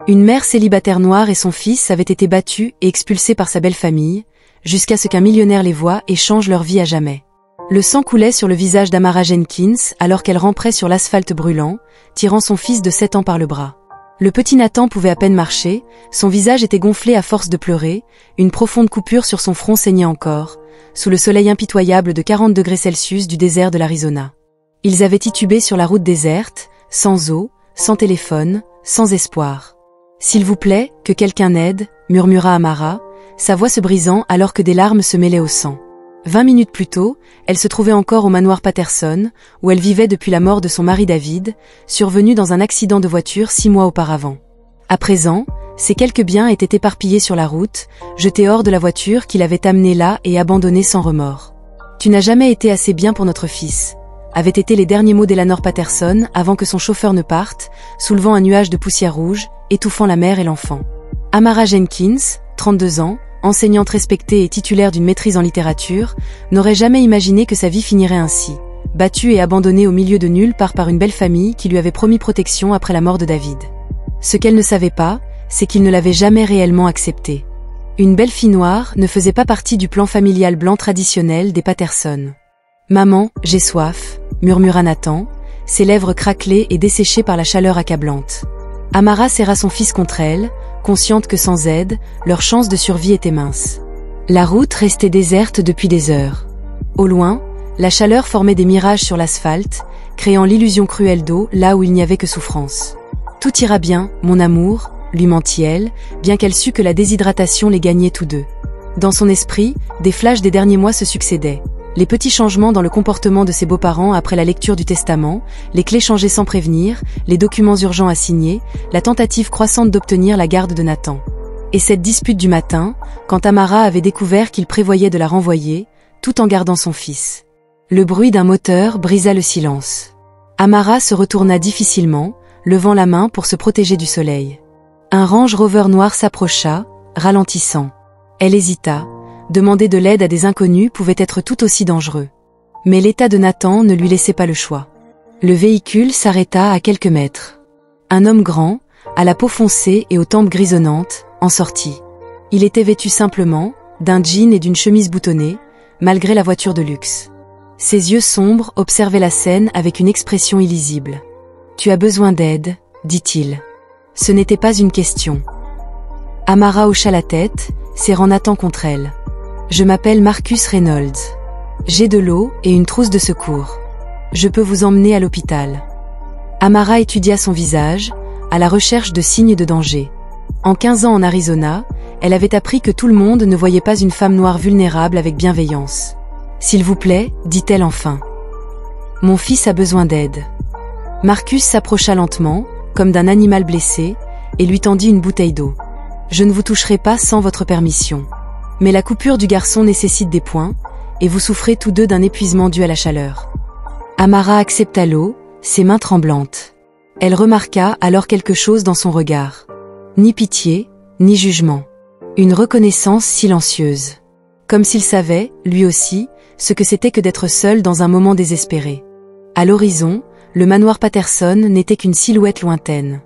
Une mère célibataire noire et son fils avaient été battus et expulsés par sa belle famille, jusqu'à ce qu'un millionnaire les voie et change leur vie à jamais. Le sang coulait sur le visage d'Amara Jenkins alors qu'elle rampait sur l'asphalte brûlant, tirant son fils de 7 ans par le bras. Le petit Nathan pouvait à peine marcher, son visage était gonflé à force de pleurer, une profonde coupure sur son front saignait encore, sous le soleil impitoyable de 40 degrés Celsius du désert de l'Arizona. Ils avaient titubé sur la route déserte, sans eau, sans téléphone, sans espoir. « S'il vous plaît, que quelqu'un aide », murmura Amara, sa voix se brisant alors que des larmes se mêlaient au sang. 20 minutes plus tôt, elle se trouvait encore au manoir Patterson, où elle vivait depuis la mort de son mari David, survenu dans un accident de voiture 6 mois auparavant. À présent, ses quelques biens étaient éparpillés sur la route, jetés hors de la voiture qui l'avait amené là et abandonné sans remords. « Tu n'as jamais été assez bien pour notre fils », avaient été les derniers mots d'Eleanor Patterson avant que son chauffeur ne parte, soulevant un nuage de poussière rouge, étouffant la mère et l'enfant. Amara Jenkins, 32 ans, enseignante respectée et titulaire d'une maîtrise en littérature, n'aurait jamais imaginé que sa vie finirait ainsi, battue et abandonnée au milieu de nulle part par une belle famille qui lui avait promis protection après la mort de David. Ce qu'elle ne savait pas, c'est qu'il ne l'avait jamais réellement acceptée. Une belle fille noire ne faisait pas partie du plan familial blanc traditionnel des Patterson. « Maman, j'ai soif », murmura Nathan, ses lèvres craquelées et desséchées par la chaleur accablante. Amara serra son fils contre elle, consciente que sans aide, leurs chances de survie étaient minces. La route restait déserte depuis des heures. Au loin, la chaleur formait des mirages sur l'asphalte, créant l'illusion cruelle d'eau là où il n'y avait que souffrance. « Tout ira bien, mon amour », lui mentit-elle, bien qu'elle sût que la déshydratation les gagnait tous deux. Dans son esprit, des flashs des derniers mois se succédaient. Les petits changements dans le comportement de ses beaux-parents après la lecture du testament, les clés changées sans prévenir, les documents urgents à signer, la tentative croissante d'obtenir la garde de Nathan. Et cette dispute du matin, quand Amara avait découvert qu'il prévoyait de la renvoyer, tout en gardant son fils. Le bruit d'un moteur brisa le silence. Amara se retourna difficilement, levant la main pour se protéger du soleil. Un Range Rover noir s'approcha, ralentissant. Elle hésita. Demander de l'aide à des inconnus pouvait être tout aussi dangereux. Mais l'état de Nathan ne lui laissait pas le choix. Le véhicule s'arrêta à quelques mètres. Un homme grand, à la peau foncée et aux tempes grisonnantes, en sortit. Il était vêtu simplement, d'un jean et d'une chemise boutonnée, malgré la voiture de luxe. Ses yeux sombres observaient la scène avec une expression illisible. « Tu as besoin d'aide », dit-il. Ce n'était pas une question. Amara hocha la tête, serrant Nathan contre elle. « Je m'appelle Marcus Reynolds. J'ai de l'eau et une trousse de secours. Je peux vous emmener à l'hôpital. » Amara étudia son visage, à la recherche de signes de danger. En 15 ans en Arizona, elle avait appris que tout le monde ne voyait pas une femme noire vulnérable avec bienveillance. « S'il vous plaît, dit-elle enfin. Mon fils a besoin d'aide. » Marcus s'approcha lentement, comme d'un animal blessé, et lui tendit une bouteille d'eau. « Je ne vous toucherai pas sans votre permission. Mais la coupure du garçon nécessite des points, et vous souffrez tous deux d'un épuisement dû à la chaleur. » Amara accepta l'eau, ses mains tremblantes. Elle remarqua alors quelque chose dans son regard. Ni pitié, ni jugement. Une reconnaissance silencieuse. Comme s'il savait, lui aussi, ce que c'était que d'être seul dans un moment désespéré. À l'horizon, le manoir Patterson n'était qu'une silhouette lointaine.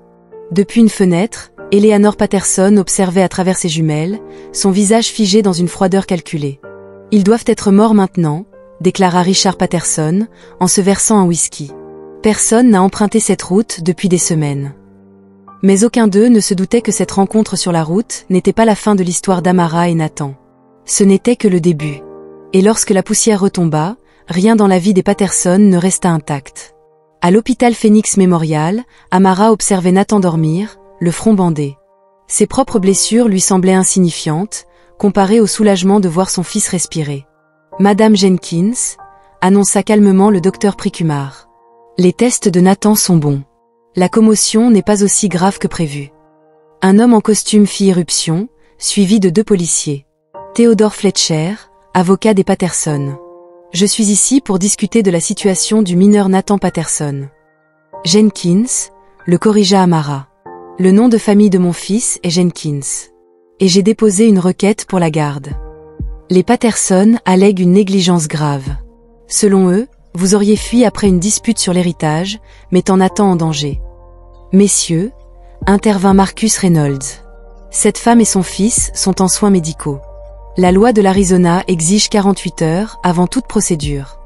Depuis une fenêtre, Eleanor Patterson observait à travers ses jumelles, son visage figé dans une froideur calculée. « Ils doivent être morts maintenant », déclara Richard Patterson, en se versant un whisky. Personne n'a emprunté cette route depuis des semaines. Mais aucun d'eux ne se doutait que cette rencontre sur la route n'était pas la fin de l'histoire d'Amara et Nathan. Ce n'était que le début. Et lorsque la poussière retomba, rien dans la vie des Patterson ne resta intact. À l'hôpital Phoenix Memorial, Amara observait Nathan dormir, le front bandé. Ses propres blessures lui semblaient insignifiantes, comparées au soulagement de voir son fils respirer. « Madame Jenkins », annonça calmement le docteur Pricumar. « Les tests de Nathan sont bons. La commotion n'est pas aussi grave que prévu. » Un homme en costume fit irruption, suivi de 2 policiers. Theodore Fletcher, avocat des Patterson. « Je suis ici pour discuter de la situation du mineur Nathan Patterson. » Jenkins, le corrigea Amara. « Le nom de famille de mon fils est Jenkins. Et j'ai déposé une requête pour la garde. Les Patterson allèguent une négligence grave. Selon eux, vous auriez fui après une dispute sur l'héritage, mettant Nathan en danger. Messieurs, intervint Marcus Reynolds. Cette femme et son fils sont en soins médicaux. La loi de l'Arizona exige 48 heures avant toute procédure.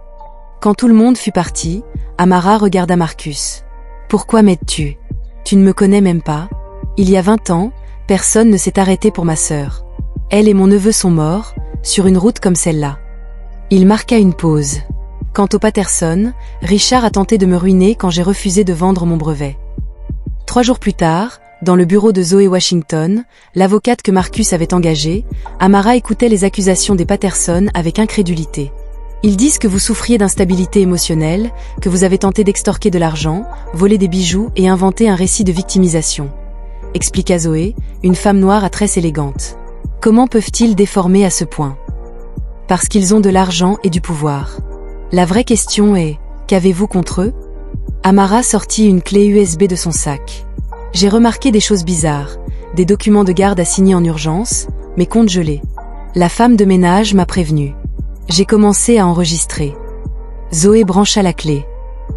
Quand tout le monde fut parti, Amara regarda Marcus. « Pourquoi m'aides-tu? Tu ne me connais même pas. Il y a 20 ans, personne ne s'est arrêté pour ma sœur. Elle et mon neveu sont morts, sur une route comme celle-là. » Il marqua une pause. « Quant au Patterson, Richard a tenté de me ruiner quand j'ai refusé de vendre mon brevet. » 3 jours plus tard, dans le bureau de Zoe Washington, l'avocate que Marcus avait engagée, Amara écoutait les accusations des Patterson avec incrédulité. « Ils disent que vous souffriez d'instabilité émotionnelle, que vous avez tenté d'extorquer de l'argent, voler des bijoux et inventer un récit de victimisation. » expliqua Zoé, une femme noire à tresses élégantes. « Comment peuvent-ils déformer à ce point? Parce qu'ils ont de l'argent et du pouvoir. La vraie question est, qu'avez-vous contre eux? » Amara sortit une clé USB de son sac. « J'ai remarqué des choses bizarres, des documents de garde à signer en urgence, mes comptes gelés. La femme de ménage m'a prévenu. J'ai commencé à enregistrer. » Zoé brancha la clé.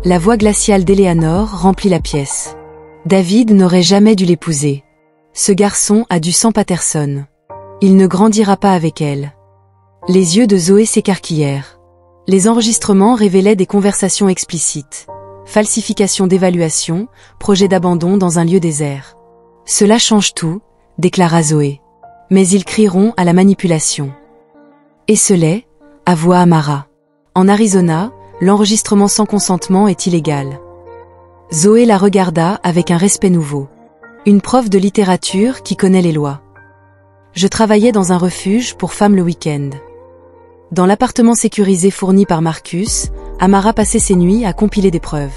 La voix glaciale d'Eleanor remplit la pièce. « David n'aurait jamais dû l'épouser. Ce garçon a du sang Patterson. Il ne grandira pas avec elle. » Les yeux de Zoé s'écarquillèrent. Les enregistrements révélaient des conversations explicites. Falsification d'évaluation, projet d'abandon dans un lieu désert. « Cela change tout, » déclara Zoé. « Mais ils crieront à la manipulation. » « Et ce l'est, » avoua Amara. « En Arizona, l'enregistrement sans consentement est illégal. » Zoé la regarda avec un respect nouveau. Une prof de littérature qui connaît les lois. « Je travaillais dans un refuge pour femmes le week-end. Dans l'appartement sécurisé fourni par Marcus, Amara passait ses nuits à compiler des preuves.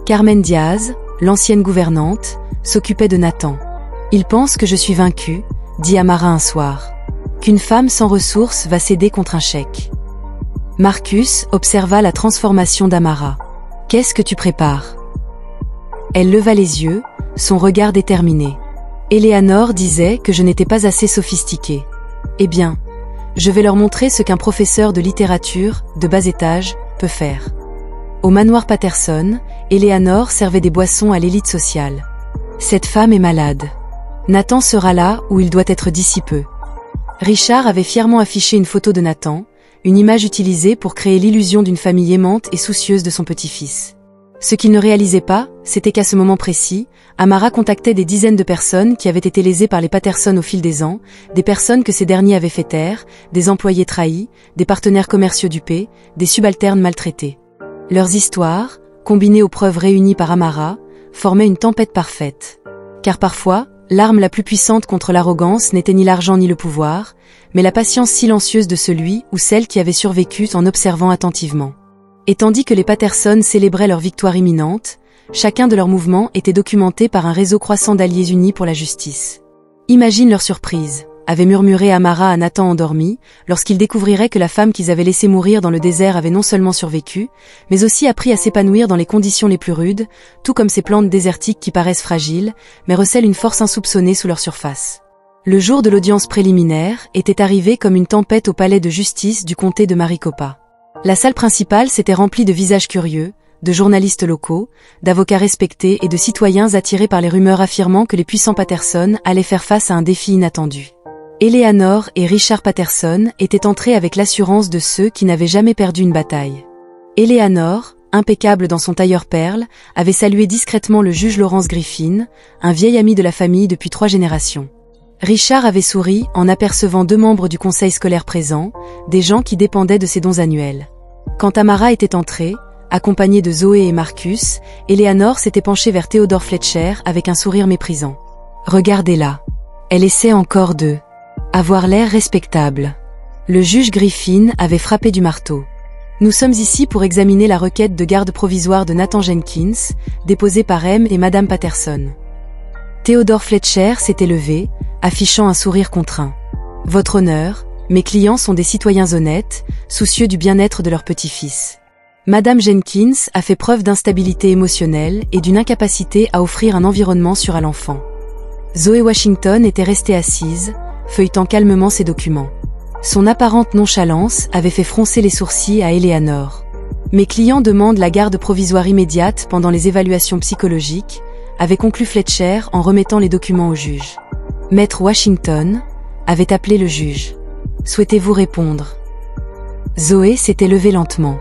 Carmen Diaz, l'ancienne gouvernante, s'occupait de Nathan. « Il pense que je suis vaincue, » dit Amara un soir. « Qu'une femme sans ressources va céder contre un chèque. » Marcus observa la transformation d'Amara. « Qu'est-ce que tu prépares? » Elle leva les yeux, son regard déterminé. Eleanor disait que je n'étais pas assez sophistiquée. « Eh bien, je vais leur montrer ce qu'un professeur de littérature, de bas étage, peut faire. » Au manoir Patterson, Eleanor servait des boissons à l'élite sociale. « Cette femme est malade. Nathan sera là où il doit être d'ici peu. » Richard avait fièrement affiché une photo de Nathan, une image utilisée pour créer l'illusion d'une famille aimante et soucieuse de son petit-fils. Ce qu'il ne réalisait pas, c'était qu'à ce moment précis, Amara contactait des dizaines de personnes qui avaient été lésées par les Patterson au fil des ans, des personnes que ces derniers avaient fait taire, des employés trahis, des partenaires commerciaux dupés, des subalternes maltraités. Leurs histoires, combinées aux preuves réunies par Amara, formaient une tempête parfaite. Car parfois, l'arme la plus puissante contre l'arrogance n'était ni l'argent ni le pouvoir, mais la patience silencieuse de celui ou celle qui avait survécu en observant attentivement. Et tandis que les Patterson célébraient leur victoire imminente, chacun de leurs mouvements était documenté par un réseau croissant d'alliés unis pour la justice. Imagine leur surprise, avait murmuré Amara à Nathan endormi, lorsqu'il découvrirait que la femme qu'ils avaient laissée mourir dans le désert avait non seulement survécu, mais aussi appris à s'épanouir dans les conditions les plus rudes, tout comme ces plantes désertiques qui paraissent fragiles, mais recèlent une force insoupçonnée sous leur surface. Le jour de l'audience préliminaire était arrivé comme une tempête au palais de justice du comté de Maricopa. La salle principale s'était remplie de visages curieux, de journalistes locaux, d'avocats respectés et de citoyens attirés par les rumeurs affirmant que les puissants Patterson allaient faire face à un défi inattendu. Eleanor et Richard Patterson étaient entrés avec l'assurance de ceux qui n'avaient jamais perdu une bataille. Eleanor, impeccable dans son tailleur-perle, avait salué discrètement le juge Lawrence Griffin, un vieil ami de la famille depuis 3 générations. Richard avait souri en apercevant 2 membres du conseil scolaire présents, des gens qui dépendaient de ses dons annuels. Quand Amara était entrée, accompagnée de Zoé et Marcus, Eleanor s'était penchée vers Theodore Fletcher avec un sourire méprisant. « Regardez-la. Elle essaie encore de avoir l'air respectable. » Le juge Griffin avait frappé du marteau. « Nous sommes ici pour examiner la requête de garde provisoire de Nathan Jenkins, déposée par M et Madame Patterson. » Theodore Fletcher s'était levé, affichant un sourire contraint. « Votre honneur, mes clients sont des citoyens honnêtes, soucieux du bien-être de leur petit-fils. Madame Jenkins a fait preuve d'instabilité émotionnelle et d'une incapacité à offrir un environnement sûr à l'enfant. » Zoe Washington était restée assise, feuilletant calmement ses documents. Son apparente nonchalance avait fait froncer les sourcils à Eleanor. « Mes clients demandent la garde provisoire immédiate pendant les évaluations psychologiques, avait conclu Fletcher en remettant les documents au juge. Maître Washington avait appelé le juge. Souhaitez-vous répondre? Zoé s'était levée lentement.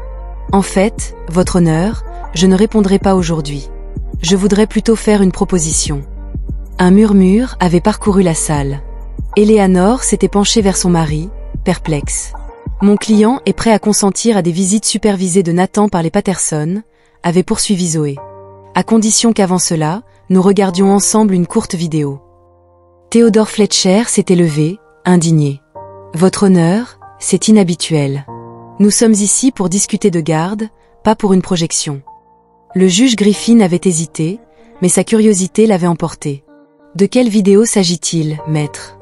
En fait, votre honneur, je ne répondrai pas aujourd'hui. Je voudrais plutôt faire une proposition. Un murmure avait parcouru la salle. Eleanor s'était penchée vers son mari, perplexe. Mon client est prêt à consentir à des visites supervisées de Nathan par les Patterson, avait poursuivi Zoé. À condition qu'avant cela, nous regardions ensemble une courte vidéo. Theodore Fletcher s'était levé, indigné. Votre honneur, c'est inhabituel. Nous sommes ici pour discuter de garde, pas pour une projection. Le juge Griffin avait hésité, mais sa curiosité l'avait emporté. De quelle vidéo s'agit-il, maître?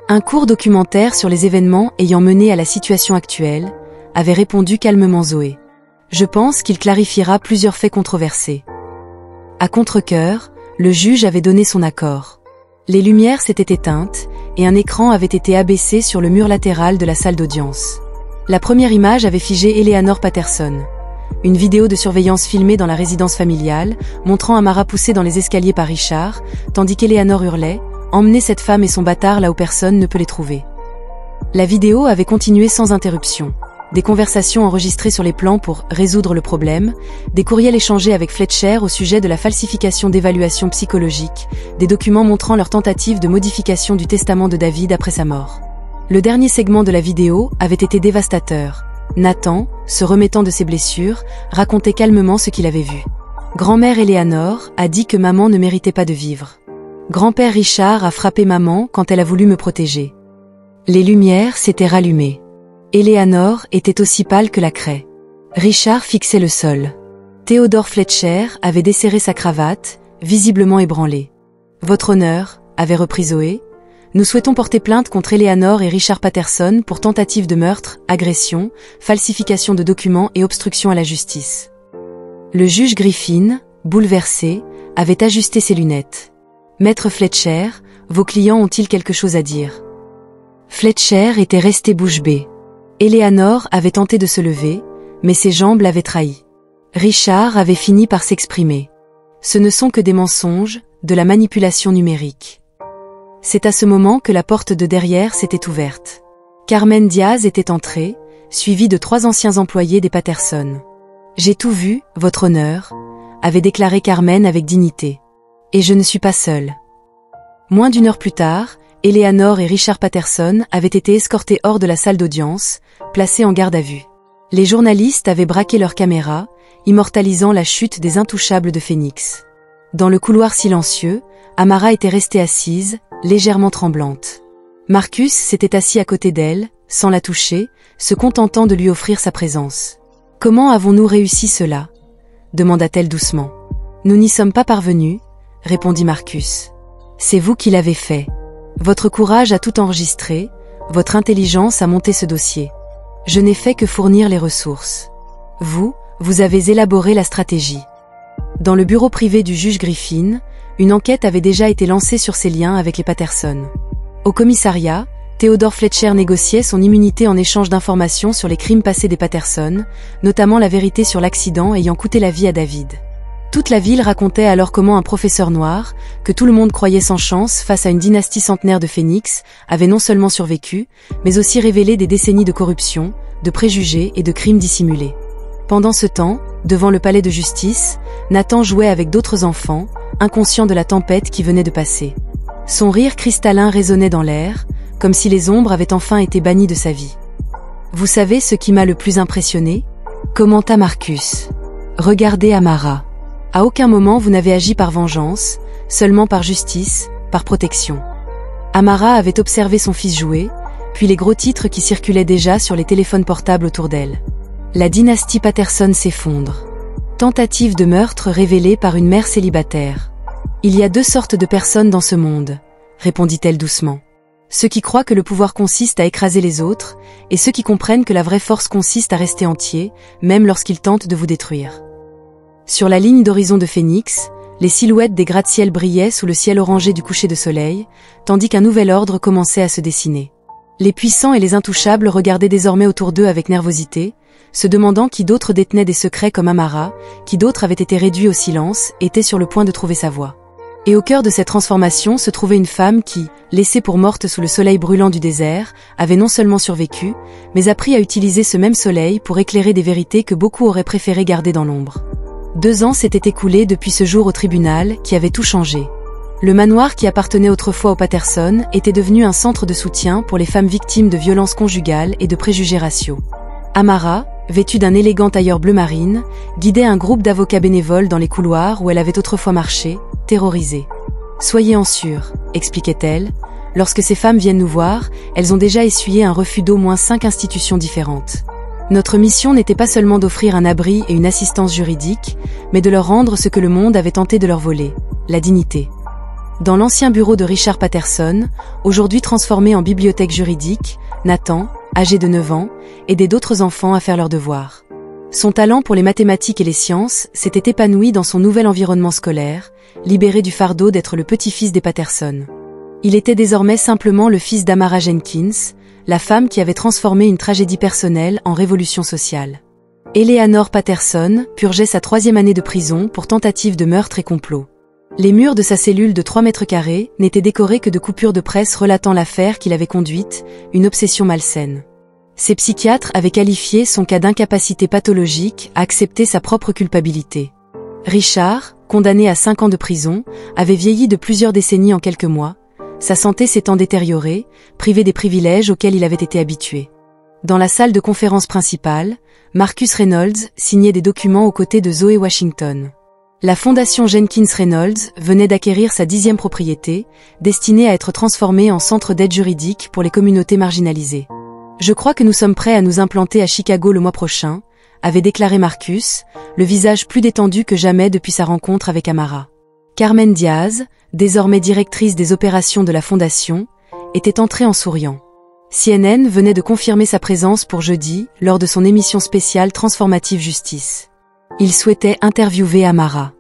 Un court documentaire sur les événements ayant mené à la situation actuelle, avait répondu calmement Zoé. Je pense qu'il clarifiera plusieurs faits controversés. À contre-cœur, le juge avait donné son accord. Les lumières s'étaient éteintes, et un écran avait été abaissé sur le mur latéral de la salle d'audience. La première image avait figé Eleanor Patterson. Une vidéo de surveillance filmée dans la résidence familiale, montrant Amara poussée dans les escaliers par Richard, tandis qu'Eleanor hurlait « Emmenez cette femme et son bâtard là où personne ne peut les trouver ». La vidéo avait continué sans interruption. Des conversations enregistrées sur les plans pour résoudre le problème, des courriels échangés avec Fletcher au sujet de la falsification d'évaluations psychologiques, des documents montrant leur tentative de modification du testament de David après sa mort. Le dernier segment de la vidéo avait été dévastateur. Nathan, se remettant de ses blessures, racontait calmement ce qu'il avait vu. Grand-mère Eleanor a dit que maman ne méritait pas de vivre. Grand-père Richard a frappé maman quand elle a voulu me protéger. Les lumières s'étaient rallumées. Eleanor était aussi pâle que la craie. Richard fixait le sol. Theodore Fletcher avait desserré sa cravate, visiblement ébranlé. « Votre honneur » avait repris Zoé. « Nous souhaitons porter plainte contre Eleanor et Richard Patterson pour tentative de meurtre, agression, falsification de documents et obstruction à la justice. » Le juge Griffin, bouleversé, avait ajusté ses lunettes. « Maître Fletcher, vos clients ont-ils quelque chose à dire ?» Fletcher était resté bouche bée. Eleanor avait tenté de se lever, mais ses jambes l'avaient trahi. Richard avait fini par s'exprimer. Ce ne sont que des mensonges, de la manipulation numérique. C'est à ce moment que la porte de derrière s'était ouverte. Carmen Diaz était entrée, suivie de 3 anciens employés des Patterson. « J'ai tout vu, votre honneur », avait déclaré Carmen avec dignité. « Et je ne suis pas seule. » Moins d'1 heure plus tard, Eleanor et Richard Patterson avaient été escortés hors de la salle d'audience, placés en garde à vue. Les journalistes avaient braqué leurs caméras, immortalisant la chute des intouchables de Phoenix. Dans le couloir silencieux, Amara était restée assise, légèrement tremblante. Marcus s'était assis à côté d'elle, sans la toucher, se contentant de lui offrir sa présence. « Comment avons-nous réussi cela ?» demanda-t-elle doucement. « Nous n'y sommes pas parvenus, » répondit Marcus. « C'est vous qui l'avez fait. Votre courage a tout enregistré, votre intelligence a monté ce dossier. Je n'ai fait que fournir les ressources. Vous avez élaboré la stratégie. » Dans le bureau privé du juge Griffin, une enquête avait déjà été lancée sur ses liens avec les Patterson. Au commissariat, Theodore Fletcher négociait son immunité en échange d'informations sur les crimes passés des Patterson, notamment la vérité sur l'accident ayant coûté la vie à David. Toute la ville racontait alors comment un professeur noir, que tout le monde croyait sans chance face à une dynastie centenaire de Phoenix, avait non seulement survécu, mais aussi révélé des décennies de corruption, de préjugés et de crimes dissimulés. Pendant ce temps, devant le palais de justice, Nathan jouait avec d'autres enfants, inconscient de la tempête qui venait de passer. Son rire cristallin résonnait dans l'air, comme si les ombres avaient enfin été bannies de sa vie. « Vous savez ce qui m'a le plus impressionné ?» commenta Marcus. « Regardez Amara. À aucun moment vous n'avez agi par vengeance, seulement par justice, par protection. » Amara avait observé son fils jouer, puis les gros titres qui circulaient déjà sur les téléphones portables autour d'elle. La dynastie Patterson s'effondre. Tentative de meurtre révélée par une mère célibataire. Il y a 2 sortes de personnes dans ce monde, répondit-elle doucement. Ceux qui croient que le pouvoir consiste à écraser les autres, et ceux qui comprennent que la vraie force consiste à rester entier, même lorsqu'ils tentent de vous détruire. Sur la ligne d'horizon de Phoenix, les silhouettes des gratte-ciel brillaient sous le ciel orangé du coucher de soleil, tandis qu'un nouvel ordre commençait à se dessiner. Les puissants et les intouchables regardaient désormais autour d'eux avec nervosité, se demandant qui d'autres détenaient des secrets comme Amara, qui d'autres avaient été réduits au silence, étaient sur le point de trouver sa voie. Et au cœur de cette transformation se trouvait une femme qui, laissée pour morte sous le soleil brûlant du désert, avait non seulement survécu, mais appris à utiliser ce même soleil pour éclairer des vérités que beaucoup auraient préféré garder dans l'ombre. 2 ans s'étaient écoulés depuis ce jour au tribunal qui avait tout changé. Le manoir qui appartenait autrefois aux Patterson était devenu un centre de soutien pour les femmes victimes de violences conjugales et de préjugés raciaux. Amara, vêtue d'un élégant tailleur bleu marine, guidait un groupe d'avocats bénévoles dans les couloirs où elle avait autrefois marché, terrorisée. « Soyez-en sûrs », expliquait-elle, « lorsque ces femmes viennent nous voir, elles ont déjà essuyé un refus d'au moins 5 institutions différentes. Notre mission n'était pas seulement d'offrir un abri et une assistance juridique, mais de leur rendre ce que le monde avait tenté de leur voler, la dignité. » Dans l'ancien bureau de Richard Patterson, aujourd'hui transformé en bibliothèque juridique, Nathan, âgé de 9 ans, aidait d'autres enfants à faire leurs devoirs. Son talent pour les mathématiques et les sciences s'était épanoui dans son nouvel environnement scolaire, libéré du fardeau d'être le petit-fils des Patterson. Il était désormais simplement le fils d'Amara Jenkins, la femme qui avait transformé une tragédie personnelle en révolution sociale. Eleanor Patterson purgeait sa 3e année de prison pour tentative de meurtre et complot. Les murs de sa cellule de 3 mètres carrés n'étaient décorés que de coupures de presse relatant l'affaire qu'il avait conduite, une obsession malsaine. Ses psychiatres avaient qualifié son cas d'incapacité pathologique à accepter sa propre culpabilité. Richard, condamné à 5 ans de prison, avait vieilli de plusieurs décennies en quelques mois, sa santé s'étant détériorée, privé des privilèges auxquels il avait été habitué. Dans la salle de conférence principale, Marcus Reynolds signait des documents aux côtés de Zoe Washington. La fondation Jenkins Reynolds venait d'acquérir sa 10e propriété, destinée à être transformée en centre d'aide juridique pour les communautés marginalisées. « Je crois que nous sommes prêts à nous implanter à Chicago le mois prochain », avait déclaré Marcus, le visage plus détendu que jamais depuis sa rencontre avec Amara. Carmen Diaz, désormais directrice des opérations de la fondation, était entrée en souriant. CNN venait de confirmer sa présence pour jeudi, lors de son émission spéciale Transformative Justice. Il souhaitait interviewer Amara.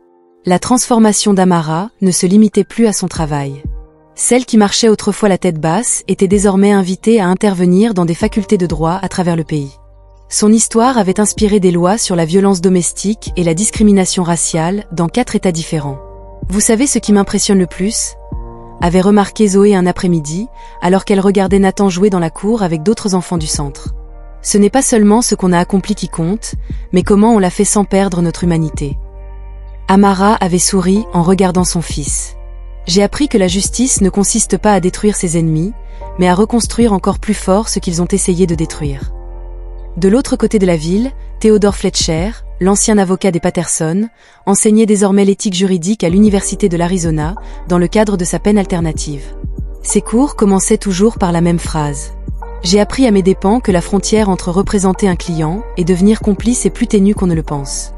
La transformation d'Amara ne se limitait plus à son travail. Celle qui marchait autrefois la tête basse était désormais invitée à intervenir dans des facultés de droit à travers le pays. Son histoire avait inspiré des lois sur la violence domestique et la discrimination raciale dans 4 États différents. « Vous savez ce qui m'impressionne le plus ?» avait remarqué Zoé un après-midi, alors qu'elle regardait Nathan jouer dans la cour avec d'autres enfants du centre. Ce n'est pas seulement ce qu'on a accompli qui compte, mais comment on l'a fait sans perdre notre humanité. Amara avait souri en regardant son fils. J'ai appris que la justice ne consiste pas à détruire ses ennemis, mais à reconstruire encore plus fort ce qu'ils ont essayé de détruire. De l'autre côté de la ville, Theodore Fletcher, l'ancien avocat des Patterson, enseignait désormais l'éthique juridique à l'Université de l'Arizona, dans le cadre de sa peine alternative. Ses cours commençaient toujours par la même phrase. J'ai appris à mes dépens que la frontière entre représenter un client et devenir complice est plus ténue qu'on ne le pense.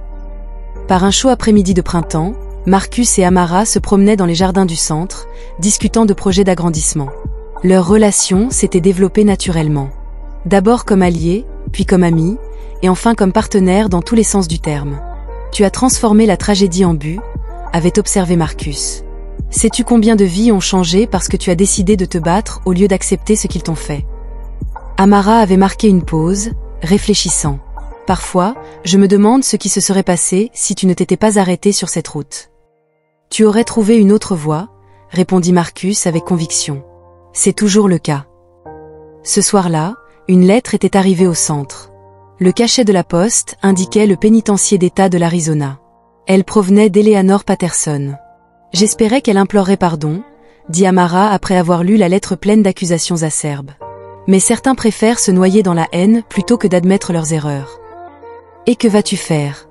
Par un chaud après-midi de printemps, Marcus et Amara se promenaient dans les jardins du centre, discutant de projets d'agrandissement. Leur relation s'était développée naturellement. D'abord comme alliés, puis comme amis, et enfin comme partenaires dans tous les sens du terme. « Tu as transformé la tragédie en but », avait observé Marcus. « Sais-tu combien de vies ont changé parce que tu as décidé de te battre au lieu d'accepter ce qu'ils t'ont fait ?» Amara avait marqué une pause, réfléchissant. « Parfois, je me demande ce qui se serait passé si tu ne t'étais pas arrêté sur cette route. »« Tu aurais trouvé une autre voie », répondit Marcus avec conviction. « C'est toujours le cas. » Ce soir-là, une lettre était arrivée au centre. Le cachet de la poste indiquait le pénitencier d'État de l'Arizona. Elle provenait d'Eleanor Patterson. « J'espérais qu'elle implorerait pardon », dit Amara après avoir lu la lettre pleine d'accusations acerbes. Mais certains préfèrent se noyer dans la haine plutôt que d'admettre leurs erreurs. « Et que vas-tu faire ?»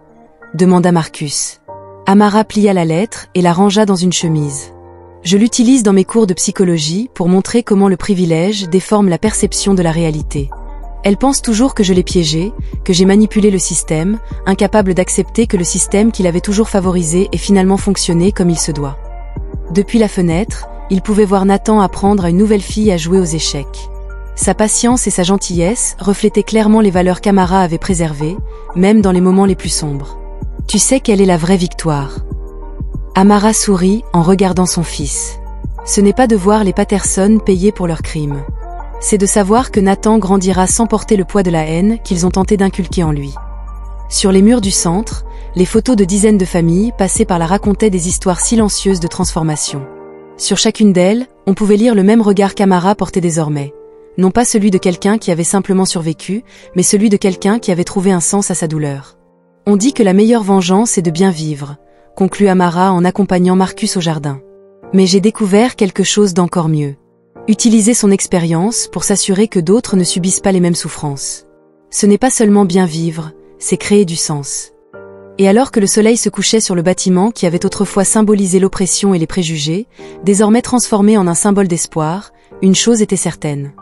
demanda Marcus. Amara plia la lettre et la rangea dans une chemise. « Je l'utilise dans mes cours de psychologie pour montrer comment le privilège déforme la perception de la réalité. Elle pense toujours que je l'ai piégé, que j'ai manipulé le système, incapable d'accepter que le système qu'il avait toujours favorisé ait finalement fonctionné comme il se doit. » Depuis la fenêtre, il pouvait voir Nathan apprendre à une nouvelle fille à jouer aux échecs. Sa patience et sa gentillesse reflétaient clairement les valeurs qu'Amara avait préservées, même dans les moments les plus sombres. « Tu sais quelle est la vraie victoire ?» Amara sourit en regardant son fils. « Ce n'est pas de voir les Patterson payer pour leurs crimes. c'est de savoir que Nathan grandira sans porter le poids de la haine qu'ils ont tenté d'inculquer en lui. Sur les murs du centre, les photos de dizaines de familles passées par là racontaient des histoires silencieuses de transformation. Sur chacune d'elles, on pouvait lire le même regard qu'Amara portait désormais. Non pas celui de quelqu'un qui avait simplement survécu, mais celui de quelqu'un qui avait trouvé un sens à sa douleur. On dit que la meilleure vengeance est de bien vivre, conclut Amara en accompagnant Marcus au jardin. Mais j'ai découvert quelque chose d'encore mieux. Utiliser son expérience pour s'assurer que d'autres ne subissent pas les mêmes souffrances. Ce n'est pas seulement bien vivre, c'est créer du sens. Et alors que le soleil se couchait sur le bâtiment qui avait autrefois symbolisé l'oppression et les préjugés, désormais transformé en un symbole d'espoir, une chose était certaine.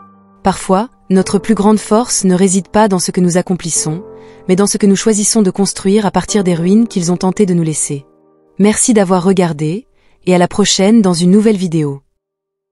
Parfois, notre plus grande force ne réside pas dans ce que nous accomplissons, mais dans ce que nous choisissons de construire à partir des ruines qu'ils ont tenté de nous laisser. Merci d'avoir regardé, et à la prochaine dans une nouvelle vidéo.